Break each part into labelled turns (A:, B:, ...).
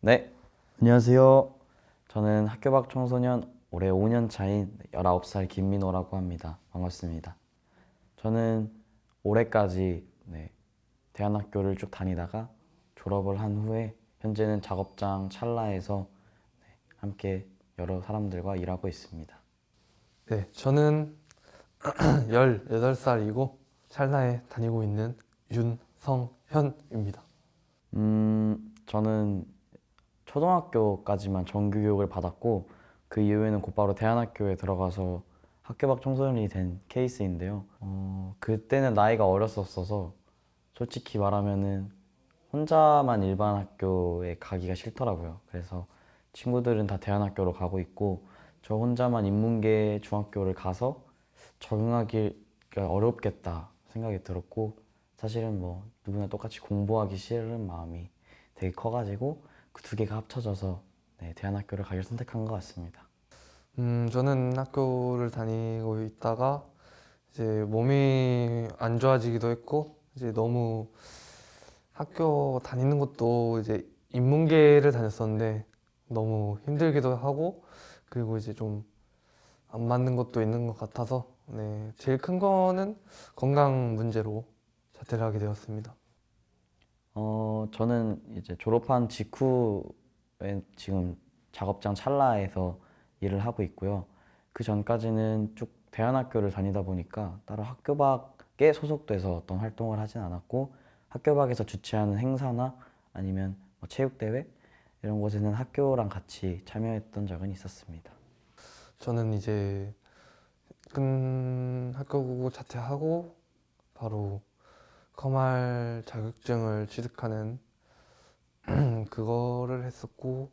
A: 네, 안녕하세요. 저는 학교 밖 청소년 올해 5년 차인 19살 김민호라고 합니다. 반갑습니다. 저는 올해까지 대안학교를 쭉 다니다가 졸업을 한 후에 현재는 작업장 찰나에서 함께 여러 사람들과 일하고 있습니다.
B: 네, 저는 18살이고 찰나에 다니고 있는 윤성현입니다.
A: 저는 초등학교까지만 정규교육을 받았고 그 이후에는 곧바로 대안학교에 들어가서 학교 밖 청소년이 된 케이스인데요. 그때는 나이가 어렸었어서 솔직히 말하면은 혼자만 일반 학교에 가기가 싫더라고요. 그래서 친구들은 다 대안학교로 가고 있고 저 혼자만 인문계 중학교를 가서 적응하기가 어렵겠다 생각이 들었고 사실은 뭐 누구나 똑같이 공부하기 싫은 마음이 되게 커가지고 그 두 개가 합쳐져서 대안학교를 가기를 선택한 것 같습니다.
B: 저는 학교를 다니고 있다가 이제 몸이 안 좋아지기도 했고 이제 너무 학교 다니는 것도 이제 인문계를 다녔었는데 너무 힘들기도 하고 그리고 이제 좀 안 맞는 것도 있는 것 같아서 제일 큰 거는 건강 문제로 자퇴를 하게 되었습니다.
A: 저는 이제 졸업한 직후에 지금 작업장 찰나에서 일을 하고 있고요. 그 전까지는 쭉 대안학교를 다니다 보니까 따로 학교 밖에 소속돼서 어떤 활동을 하진 않았고 학교 밖에서 주최하는 행사나 아니면 뭐 체육대회 이런 곳에는 학교랑 같이 참여했던 적은 있었습니다.
B: 저는 이제 큰 학교 자퇴하고 바로 컴활 자격증을 취득하는 그거를 했었고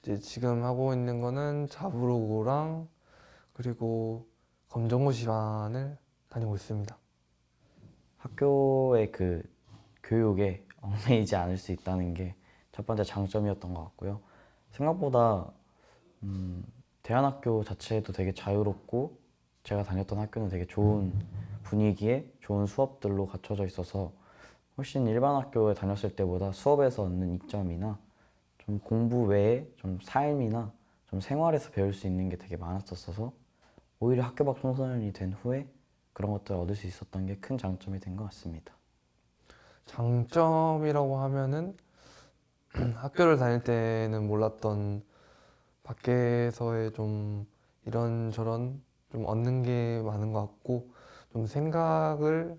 B: 이제 지금 하고 있는 거는 자부로고랑 그리고 검정고시반을 다니고 있습니다.
A: 학교의 그 교육에 얽매이지 않을 수 있다는 게 첫 번째 장점이었던 것 같고요. 생각보다 대안학교 자체도 되게 자유롭고 제가 다녔던 학교는 되게 좋은 분위기에 좋은 수업들로 갖춰져 있어서 훨씬 일반 학교에 다녔을 때보다 수업에서 얻는 이점이나 좀 공부 외에 좀 삶이나 좀 생활에서 배울 수 있는 게 되게 많았었어서 오히려 학교 밖 청소년이 된 후에 그런 것들을 얻을 수 있었던 게 큰 장점이 된 것 같습니다.
B: 장점이라고 하면은 학교를 다닐 때는 몰랐던 밖에서의 좀 이런저런 좀 얻는 게 많은 것 같고 좀 생각을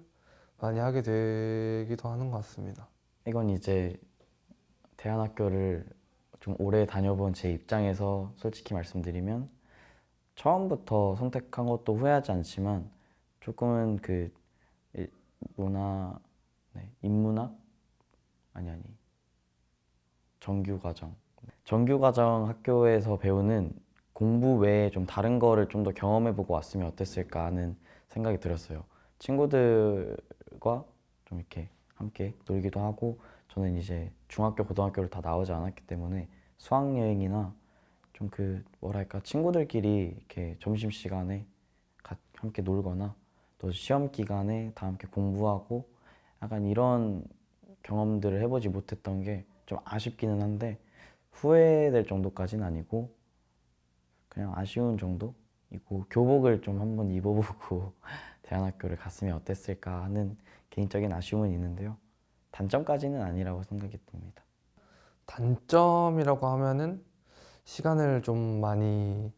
B: 많이 하게 되기도 하는 것 같습니다.
A: 이건 이제 대안학교를 좀 오래 다녀본 제 입장에서 솔직히 말씀드리면 처음부터 선택한 것도 후회하지 않지만 조금은 그 문화, 인문학 아니 정규과정 정규과정 학교에서 배우는 공부 외에 좀 다른 거를 좀 더 경험해보고 왔으면 어땠을까 하는 생각이 들었어요. 친구들과 좀 이렇게 함께 놀기도 하고 저는 이제 중학교, 고등학교를 다 나오지 않았기 때문에 수학여행이나 좀 그 뭐랄까 친구들끼리 이렇게 점심시간에 함께 놀거나 또 시험 기간에 다 함께 공부하고 약간 이런 경험들을 해보지 못했던 게 좀 아쉽기는 한데 후회될 정도까지는 아니고 그냥 아쉬운 정도이고 교복을 좀 한번 입어보고 대안학교를 갔으면 어땠을까 하는 개인적인 아쉬움은 있는데요. 단점까지는 아니라고 생각이 듭니다.
B: 단점이라고 하면은 시간을 좀 많이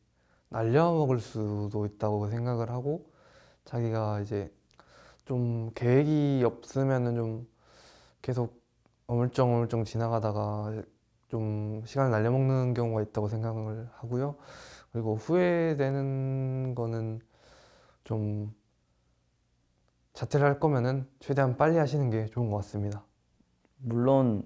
B: 날려먹을 수도 있다고 생각을 하고 자기가 이제 좀 계획이 없으면은 좀 계속 어물쩡어물쩡 지나가다가 좀 시간을 날려먹는 경우가 있다고 생각을 하고요. 그리고 후회되는 거는 좀 자퇴를 할 거면은 최대한 빨리 하시는 게 좋은 것 같습니다.
A: 물론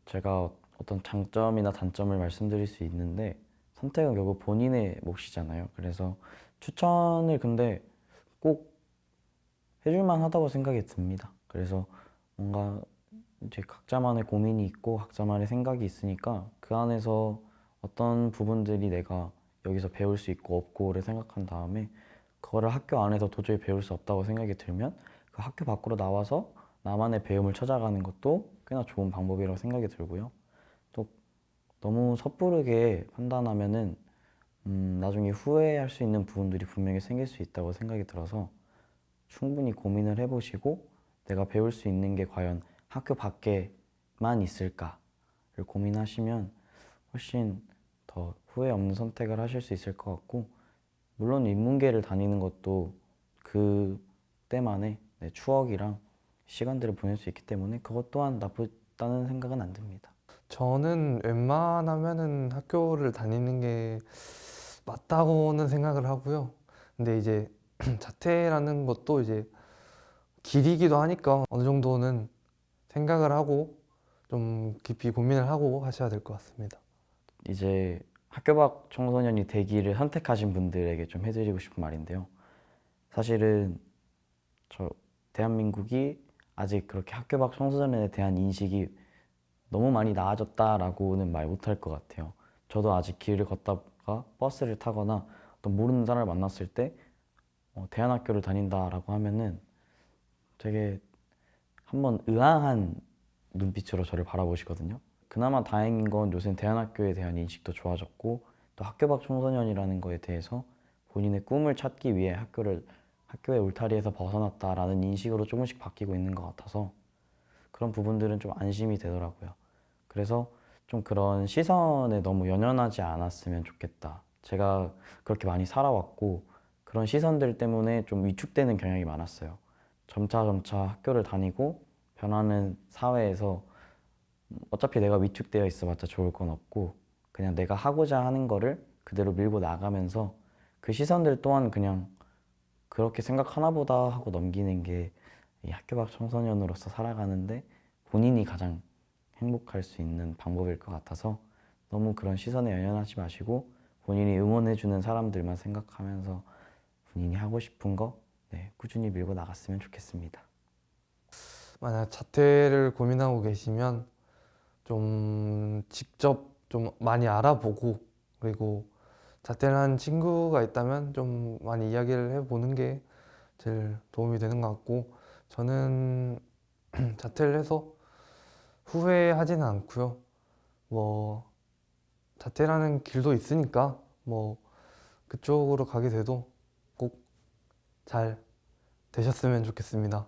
A: 제가 어떤 장점이나 단점을 말씀드릴 수 있는데 선택은 결국 본인의 몫이잖아요. 그래서 추천을 근데 꼭 해줄만 하다고 생각이 듭니다. 그래서 뭔가 이제 각자만의 고민이 있고 각자만의 생각이 있으니까 그 안에서 어떤 부분들이 내가 여기서 배울 수 있고 없고를 생각한 다음에 그거를 학교 안에서 도저히 배울 수 없다고 생각이 들면 그 학교 밖으로 나와서 나만의 배움을 찾아가는 것도 꽤나 좋은 방법이라고 생각이 들고요. 또 너무 섣부르게 판단하면은 나중에 후회할 수 있는 부분들이 분명히 생길 수 있다고 생각이 들어서 충분히 고민을 해보시고 내가 배울 수 있는 게 과연 학교 밖에만 있을까를 고민하시면 훨씬 더 후회 없는 선택을 하실 수 있을 것 같고, 물론 인문계를 다니는 것도 그 때만의 내 추억이랑 시간들을 보낼 수 있기 때문에 그것 또한 나쁘다는 생각은 안 듭니다.
B: 저는 웬만하면은 학교를 다니는 게 맞다고는 생각을 하고요. 근데 이제 자퇴라는 것도 이제 길이기도 하니까 어느 정도는 생각을 하고 좀 깊이 고민을 하고 하셔야 될 것 같습니다.
A: 이제 학교 밖 청소년이 되기를 선택하신 분들에게 좀 해드리고 싶은 말인데요. 사실은 저 대한민국이 아직 그렇게 학교 밖 청소년에 대한 인식이 너무 많이 나아졌다라고는 말 못할 것 같아요. 저도 아직 길을 걷다가 버스를 타거나 어떤 모르는 사람을 만났을 때 대안학교를 다닌다라고 하면은 되게 한번 의아한 눈빛으로 저를 바라보시거든요. 그나마 다행인 건 요새 대안학교에 대한 인식도 좋아졌고 또 학교 밖 청소년이라는 거에 대해서 본인의 꿈을 찾기 위해 학교의 울타리에서 벗어났다라는 인식으로 조금씩 바뀌고 있는 것 같아서 그런 부분들은 좀 안심이 되더라고요. 그래서 좀 그런 시선에 너무 연연하지 않았으면 좋겠다. 제가 그렇게 많이 살아왔고 그런 시선들 때문에 좀 위축되는 경향이 많았어요. 점차 학교를 다니고 변하는 사회에서 어차피 내가 위축되어 있어봤자 좋을 건 없고 그냥 내가 하고자 하는 거를 그대로 밀고 나가면서 그 시선들 또한 그냥 그렇게 생각하나 보다 하고 넘기는 게 이 학교 밖 청소년으로서 살아가는데 본인이 가장 행복할 수 있는 방법일 것 같아서 너무 그런 시선에 연연하지 마시고 본인이 응원해주는 사람들만 생각하면서 본인이 하고 싶은 거 꾸준히 밀고 나갔으면 좋겠습니다.
B: 만약 자퇴를 고민하고 계시면 좀 직접 좀 많이 알아보고 그리고 자퇴를 한 친구가 있다면 좀 많이 이야기를 해보는 게 제일 도움이 되는 것 같고 저는 자퇴를 해서 후회하지는 않고요. 뭐 자퇴라는 길도 있으니까 뭐 그쪽으로 가게 돼도 꼭 잘 되셨으면 좋겠습니다.